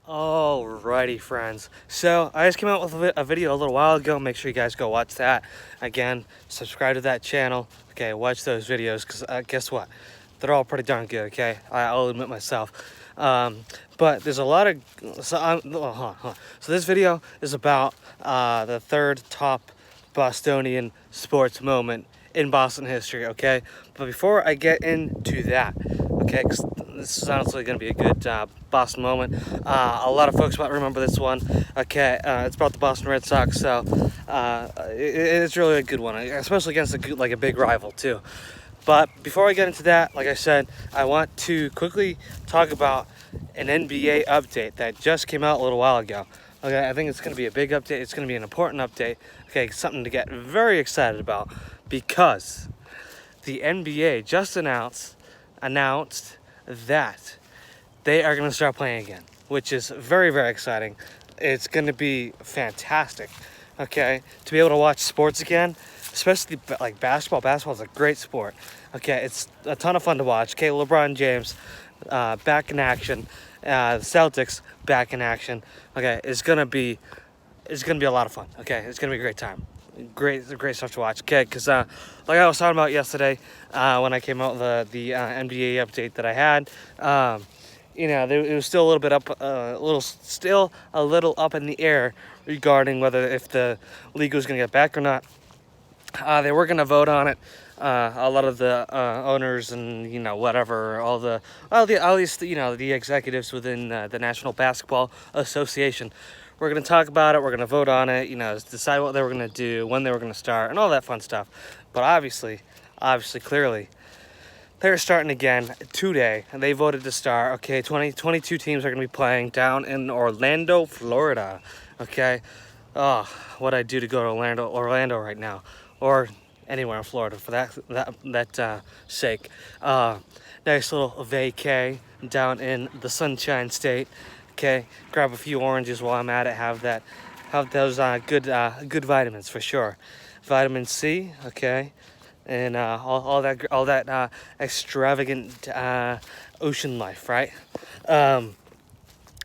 Alrighty, friends. So I just came out with a video a little while ago. Make sure you guys go watch that. Again, subscribe to that channel. Okay, watch those videos because guess what? They're all pretty darn good. Okay, I'll admit myself. But there's a lot of so this video is about the third top Bostonian sports moment in Boston history. Okay, but before I get into that, okay, 'cause this is honestly going to be a good Boston moment. A lot of folks might remember this one. Okay, it's about the Boston Red Sox, so it's really a good one, especially against a big rival too. But before I get into that, like I said, I want to quickly talk about an NBA update that just came out a little while ago. Okay, I think it's going to be a big update. It's going to be an important update. Okay, something to get very excited about because the NBA just announced that they are going to start playing again, which is very, very exciting. It's going to be fantastic, okay, to be able to watch sports again, especially like basketball. Basketball is a great sport, okay. It's a ton of fun to watch. Okay, LeBron James back in action, the Celtics back in action. Okay, it's gonna be a lot of fun. Okay, it's gonna be a great time. Great stuff to watch. Okay, because like I was talking about yesterday when I came out with the NBA update that I had. It was still a little bit up, still a little up in the air regarding whether if the league was going to get back or not. They were going to vote on it. A lot of the owners and whatever, at least the executives within the National Basketball Association. We're going to talk about it. We're going to vote on it. Decide what they were going to do, when they were going to start, and all that fun stuff. But obviously, clearly, they're starting again today, and they voted to start. Okay, 22 teams are going to be playing down in Orlando, Florida. Okay, oh, what I'd do to go to Orlando right now, or anywhere in Florida for that sake. Nice little vacay down in the Sunshine State. Okay, grab a few oranges while I'm at it. Have those good vitamins for sure. Vitamin C. Okay. And all that extravagant ocean life, right?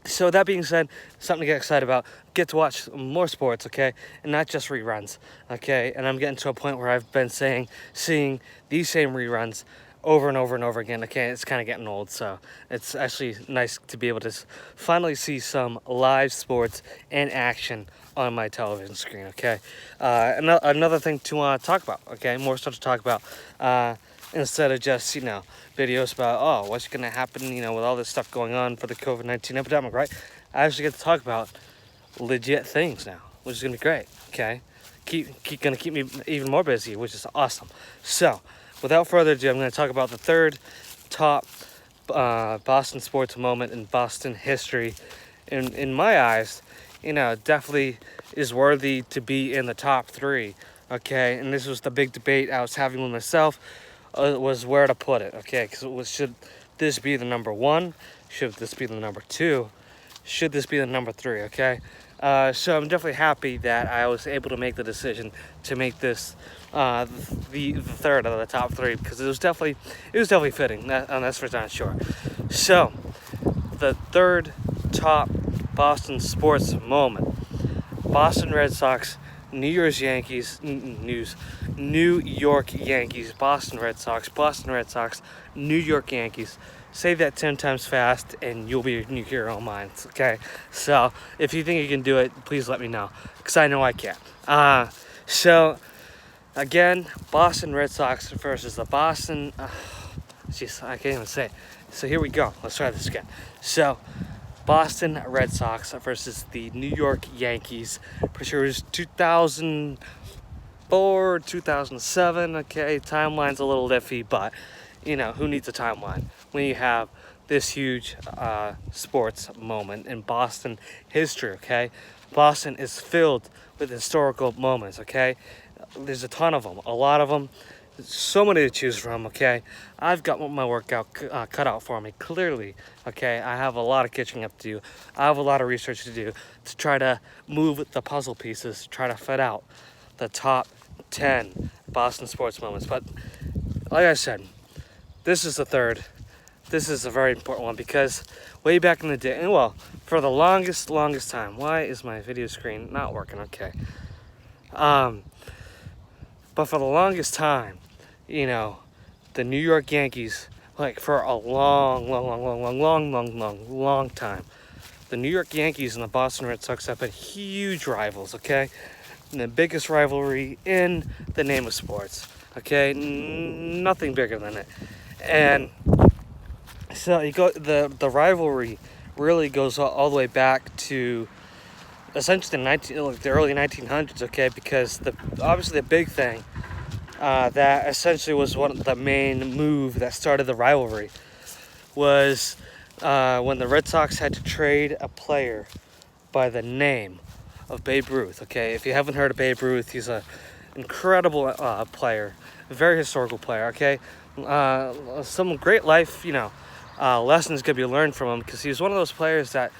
So that being said, something to get excited about. Get to watch more sports, okay, and not just reruns, okay. And I'm getting to a point where I've been seeing these same reruns over and over and over again. Okay, it's kind of getting old, so it's actually nice to be able to finally see some live sports in action on my television screen. Okay, another thing to talk about. Okay, more stuff to talk about instead of just videos about what's going to happen with all this stuff going on for the COVID-19 epidemic. Right, I actually get to talk about legit things now, which is going to be great. Okay, gonna keep me even more busy, which is awesome. So without further ado, I'm going to talk about the third top Boston sports moment in Boston history. In my eyes, definitely is worthy to be in the top three. Okay, and this was the big debate I was having with myself, was where to put it. Okay, because should this be the number one? Should this be the number two? Should this be the number three? Okay, so I'm definitely happy that I was able to make the decision to make this the third of the top three, because it was definitely fitting. That's for darn sure. So the third top Boston sports moment: Boston Red Sox, New York Yankees, Boston Red Sox, New York Yankees. Say that 10 times fast and you'll be a new hero of mine, okay? So if you think you can do it, please let me know, because I know I can. So again, Boston Red Sox versus the Boston... Jeez, I can't even say it. So here we go. Let's try this again. So Boston Red Sox versus the New York Yankees. Pretty sure it was 2004, 2007. Okay, timeline's a little iffy, but who needs a timeline when you have this huge sports moment in Boston history? Okay, Boston is filled with historical moments. Okay, there's a ton of them, a lot of them. So many to choose from. Okay, I've got my workout cut out for me, clearly. Okay, I have a lot of catching up to do. I have a lot of research to do to try to move the puzzle pieces, try to fit out the top 10 Boston sports moments. But like I said, this is the third. This is a very important one, because way back in the day. And well, for the longest time. Why is my video screen not working? Okay. But for the longest time, you know, the New York Yankees, like for a long time, the New York Yankees and the Boston Red Sox have been huge rivals, okay? And the biggest rivalry in the name of sports, okay? Nothing bigger than it. And so the rivalry really goes all the way back to essentially the early 1900s, okay? Because obviously the big thing that essentially was the main move that started the rivalry was when the Red Sox had to trade a player by the name of Babe Ruth, okay? If you haven't heard of Babe Ruth, he's an incredible player, a very historical player, okay? Some great life, lessons could be learned from him because he was one of those players that,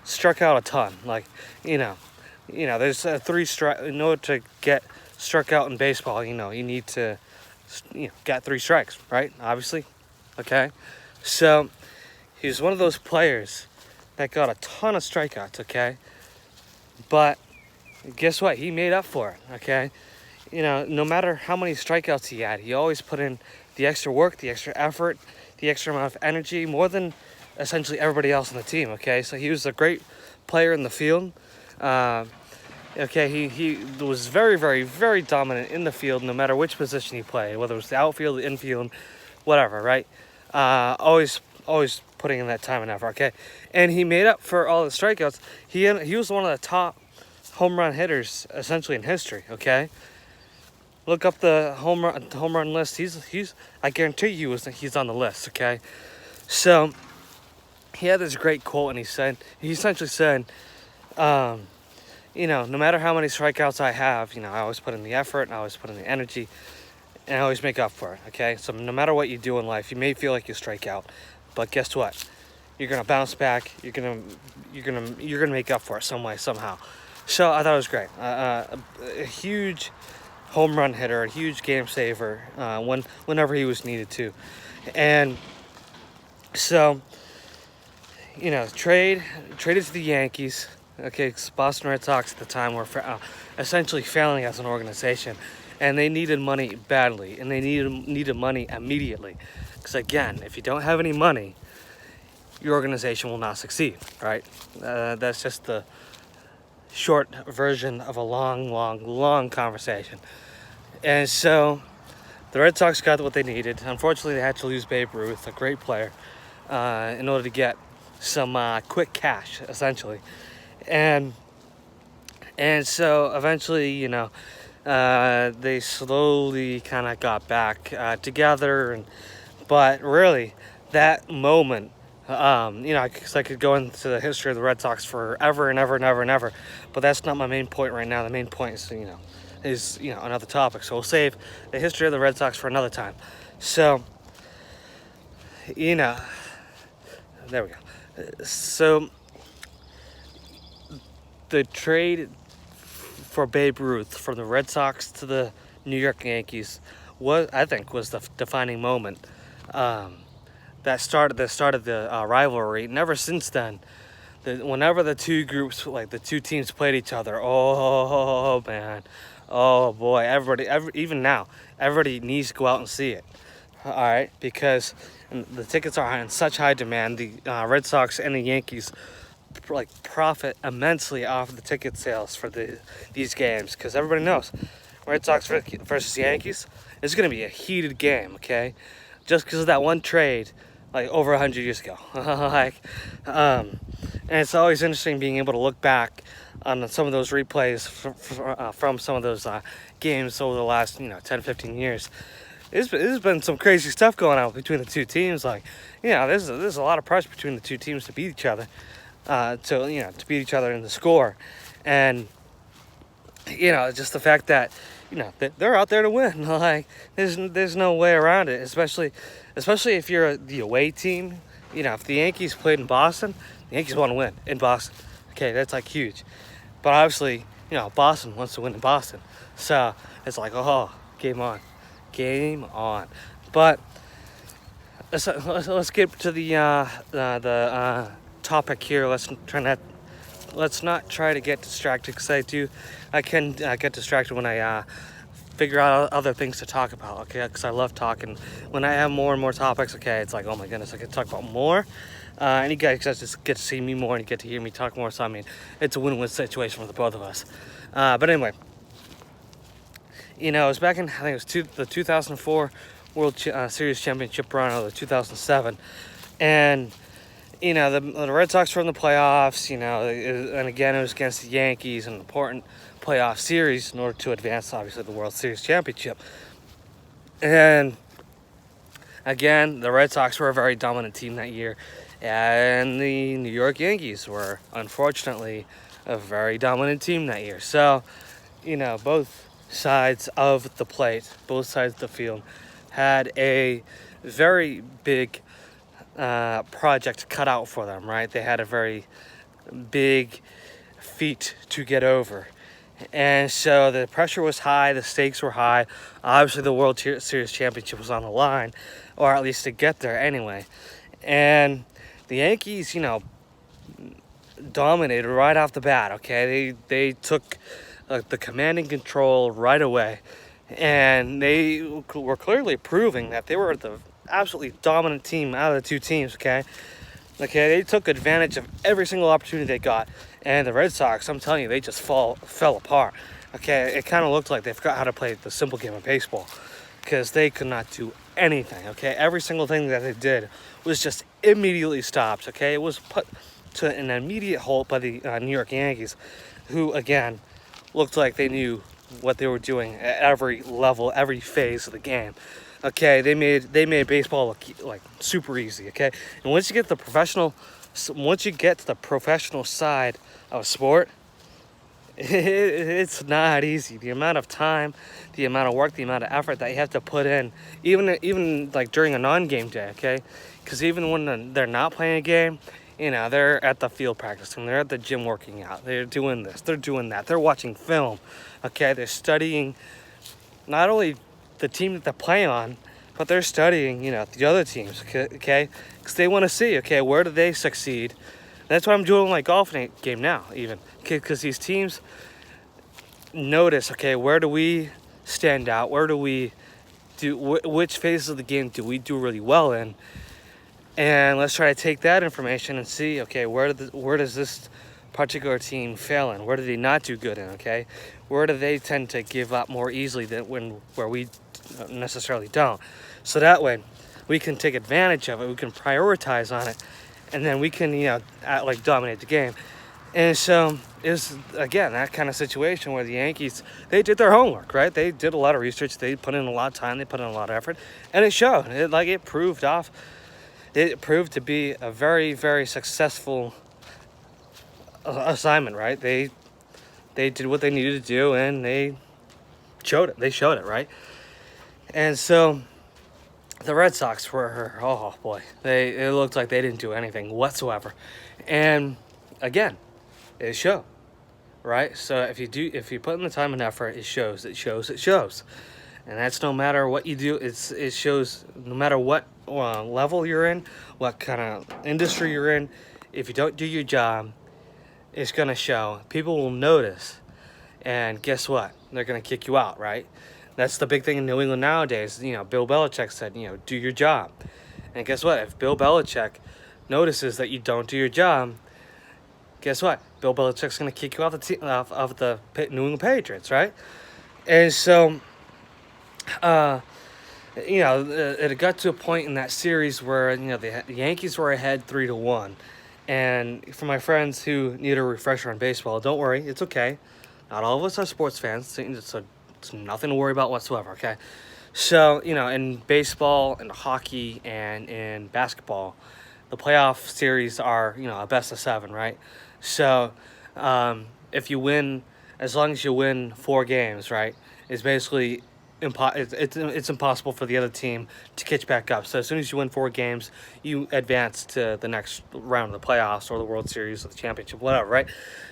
struck out a ton. Like, there's three strikes. In order to get struck out in baseball, you need to, get 3 strikes, right? Obviously, okay? So he was one of those players that got a ton of strikeouts, okay? But guess what? He made up for it, okay? No matter how many strikeouts he had, he always put in the extra work, the extra effort, the extra amount of energy, more than essentially everybody else on the team, okay? So he was a great player in the field. Okay, he was very, very, very dominant in the field, no matter which position he played, whether it was the outfield, the infield, whatever, right? Always putting in that time and effort, okay? And he made up for all the strikeouts. He was one of the top home run hitters, essentially, in history, okay? Look up the home run list. He's I guarantee you he's on the list, okay? So he had this great quote, and he essentially said, no matter how many strikeouts I have, I always put in the effort, and I always put in the energy, and I always make up for it, okay? So no matter what you do in life, you may feel like you strike out, but guess what? You're gonna bounce back. You're gonna make up for it some way, somehow. So I thought it was great. A huge home run hitter, a huge game saver whenever he was needed to, and so traded to the Yankees. Okay, Boston Red Sox at the time were essentially failing as an organization, and they needed money badly, and they needed money immediately. Because again, if you don't have any money, your organization will not succeed, right? That's just the short version of a long conversation. And so the Red Sox got what they needed. Unfortunately, they had to lose Babe Ruth, a great player, in order to get some quick cash, essentially. And so eventually, they slowly kind of got back together. But really, that moment, because I could go into the history of the Red Sox forever and ever. But that's not my main point right now. The main point is, another topic. So we'll save the history of the Red Sox for another time. So, there we go. So the trade for Babe Ruth from the Red Sox to the New York Yankees was the defining moment that started the rivalry. And ever since then, whenever the two groups, like the two teams, played each other, oh man, oh boy, even now, everybody needs to go out and see it. All right, because the tickets are in such high demand. The Red Sox and the Yankees profit immensely off of the ticket sales for these games, because everybody knows Red Sox versus Yankees is going to be a heated game, okay? Just because of that one trade, over 100 years ago. And it's always interesting being able to look back on some of those replays from some of those games over the last 10, 15 years. There's been some crazy stuff going on between the two teams. There's a lot of pressure between the two teams to beat each other. To beat each other in the score, and just the fact that they're out there to win. There's no way around it. Especially if you're the away team. If the Yankees played in Boston, the Yankees want to win in Boston. Okay, that's huge. But obviously, Boston wants to win in Boston, so it's game on. But let's get to the topic here. Let's not try to get distracted, because I can get distracted when I figure out other things to talk about, okay? Because I love talking. When I have more and more topics, okay, it's like, oh my goodness, I can talk about more. And you guys just get to see me more and you get to hear me talk more. So, I mean, it's a win-win situation for the both of us. But anyway, it was back in, I think it was the 2004 World Series Championship run, or the 2007. And, the Red Sox were in the playoffs, and again, it was against the Yankees, an important playoff series in order to advance, obviously, the World Series Championship. And again, the Red Sox were a very dominant team that year, and the New York Yankees were, unfortunately, a very dominant team that year. So, both sides of the plate, both sides of the field, had a very big project cut out for them, right? They had a very big feat to get over. And so the pressure was high, the stakes were high. Obviously, the World Series Championship was on the line, or at least to get there anyway. And the Yankees, dominated right off the bat, okay? They took the commanding control right away. And they were clearly proving that they were the absolutely dominant team out of the two teams, okay? Okay, they took advantage of every single opportunity they got. And the Red Sox, I'm telling you, they just fell apart. Okay, it kind of looked like they forgot how to play the simple game of baseball, because they could not do anything, okay? Every single thing that they did was just immediately stopped, okay? It was put to an immediate halt by the New York Yankees, who, again, looked like they knew what they were doing at every level, every phase of the game. Okay, they made baseball look like super easy, okay? And once you get to the professional side of sport, it's not easy. The amount of time, the amount of work, the amount of effort that you have to put in, even like during a non-game day, okay? Because even when they're not playing a game, they're at the field practicing, they're at the gym working out, they're doing this, they're doing that, they're watching film, okay? They're studying not only the team that they play on, but they're studying, the other teams, okay? Because they want to see, okay, where do they succeed? That's why I'm doing my golf game now, even, because these teams notice, okay, where do we stand out? Where do we do? Which phases of the game do we do really well in? And let's try to take that information and see, okay, where does this particular team fail in? Where do they not do good in? Okay, where do they tend to give up more easily than where we necessarily don't? So that way, we can take advantage of it. We can prioritize on it, and then we can dominate the game. And so it's again that kind of situation where the Yankees, they did their homework, right? They did a lot of research. They put in a lot of time. They put in a lot of effort, and it showed. It proved to be a very, very successful assignment, right? They did what they needed to do, and they showed it. They showed it, right? And so the Red Sox were, oh boy, it looked like they didn't do anything whatsoever. And again, it showed, right? So if you put in the time and effort, it shows. And that's no matter what you do. It shows no matter what level you're in, what kind of industry you're in. If you don't do your job, it's gonna show. People will notice, and guess what? They're gonna kick you out, right? That's the big thing in New England nowadays. Bill Belichick said, do your job. And guess what? If Bill Belichick notices that you don't do your job, guess what? Bill Belichick's gonna kick you off the New England Patriots, right? And so, it got to a point in that series where the Yankees were ahead 3-1. And for my friends who need a refresher on baseball, don't worry, it's okay. Not all of us are sports fans. It's nothing to worry about whatsoever, okay? So, in baseball and hockey and in basketball, the playoff series are, a best of 7, right? So, if you win, as long as you win 4 games, right, it's basically it's impossible for the other team to catch back up. So as soon as you win 4 games, you advance to the next round of the playoffs or the World Series or the championship, whatever, right?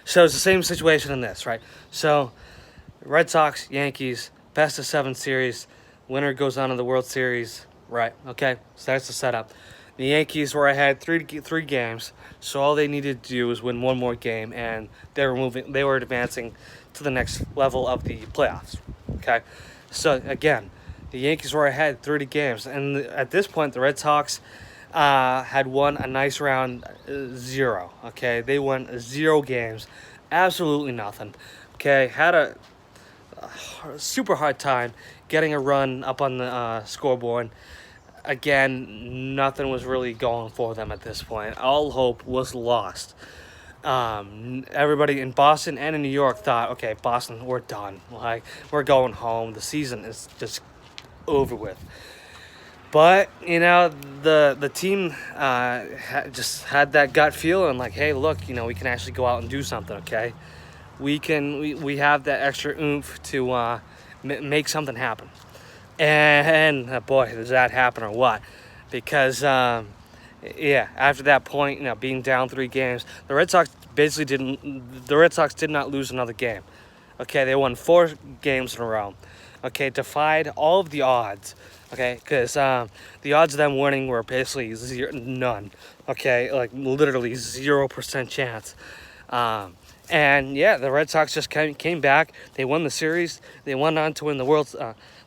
So it's the same situation in this, right? So Red Sox, Yankees, best of 7 series, winner goes on to the World Series, right? Okay, so that's the setup. The Yankees were ahead three games, so all they needed to do was win one more game, and they were advancing to the next level of the playoffs. Okay, so again, the Yankees were ahead 30 games, and at this point, the Red Sox had won a nice round zero. Okay, they won 0 games, absolutely nothing. Okay, had a super hard time getting a run up on the scoreboard. Again, nothing was really going for them at this point. All hope was lost. Everybody in Boston and in New York thought, okay, Boston, we're done. Like, we're going home. The season is just over with. But the team just had that gut feeling, like, hey, look, we can actually go out and do something. Okay, we have that extra oomph to make something happen. And boy, does that happen or what? Because after that point, being down 3 games, the Red Sox did not lose another game. Okay, they won 4 games in a row. Okay, defied all of the odds. Okay, because the odds of them winning were basically none. Okay, like literally 0% chance. And the Red Sox just came back. They won the series. They went on to win the World.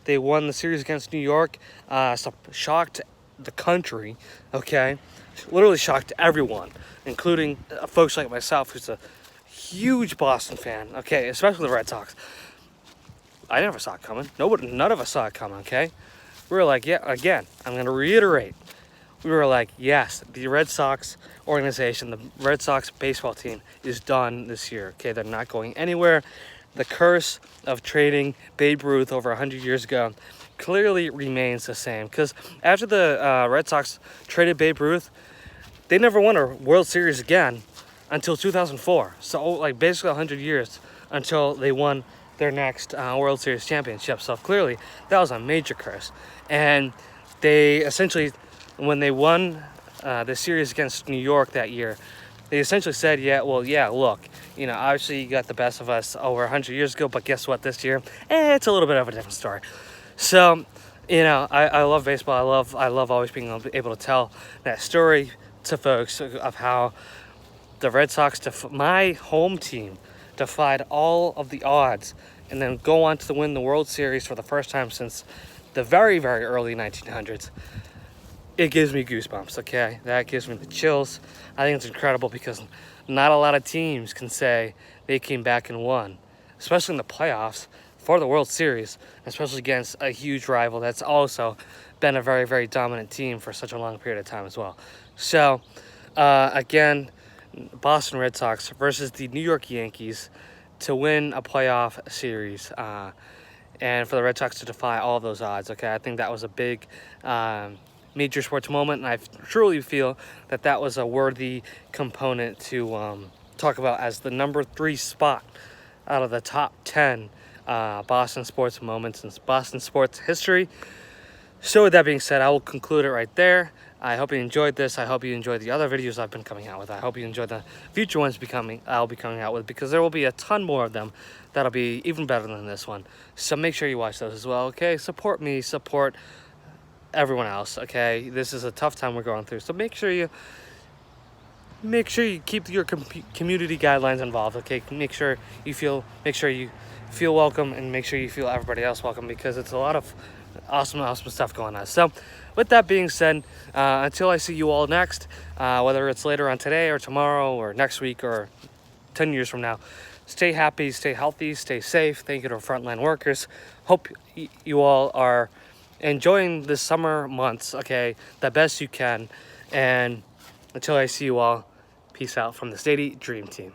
They won the series against New York. Shocked the country. Okay, literally shocked everyone, including folks like myself, who's a huge Boston fan. Okay, especially the Red Sox. I never saw it coming. None of us saw it coming. Okay, we were like, again, I'm going to reiterate. We were like, yes, the Red Sox organization, the Red Sox baseball team is done this year. Okay, they're not going anywhere. The curse of trading Babe Ruth over 100 years ago clearly remains the same. Because after the Red Sox traded Babe Ruth, they never won a World Series again until 2004. So, like, basically 100 years until they won their next World Series championship. So clearly, that was a major curse. And they essentially, when they won the series against New York that year, they essentially said, look, obviously you got the best of us over 100 years ago, but guess what, this year, it's a little bit of a different story. So, I love baseball. I love always being able to tell that story to folks of how the Red Sox, my home team, defied all of the odds and then go on to win the World Series for the first time since the very, very early 1900s. It gives me goosebumps, okay? That gives me the chills. I think it's incredible because not a lot of teams can say they came back and won, especially in the playoffs for the World Series, especially against a huge rival that's also been a very, very dominant team for such a long period of time as well. So, again, Boston Red Sox versus the New York Yankees to win a playoff series, and for the Red Sox to defy all of those odds. Okay, I think that was a big major sports moment, and I truly feel that that was a worthy component to talk about as the number 3 spot out of the top 10 Boston sports moments in Boston sports history. So with that being said, I will conclude it right there. I hope you enjoyed this. I hope you enjoyed the other videos I've been coming out with. I hope you enjoyed the future ones I'll be coming out with, because there will be a ton more of them that'll be even better than this one. So make sure you watch those as well, okay? Support me, support everyone else, okay? This is a tough time we're going through, so make sure you keep your community guidelines involved, okay? Make sure you feel welcome, and make sure you feel everybody else welcome, because it's a lot of awesome stuff going on. So with that being said, until I see you all next, whether it's later on today or tomorrow or next week or 10 years from now, stay happy, stay healthy, stay safe. Thank you to our frontline workers. Hope you all are enjoying the summer months, okay, the best you can. And until I see you all, peace out from the Stady Dream Team.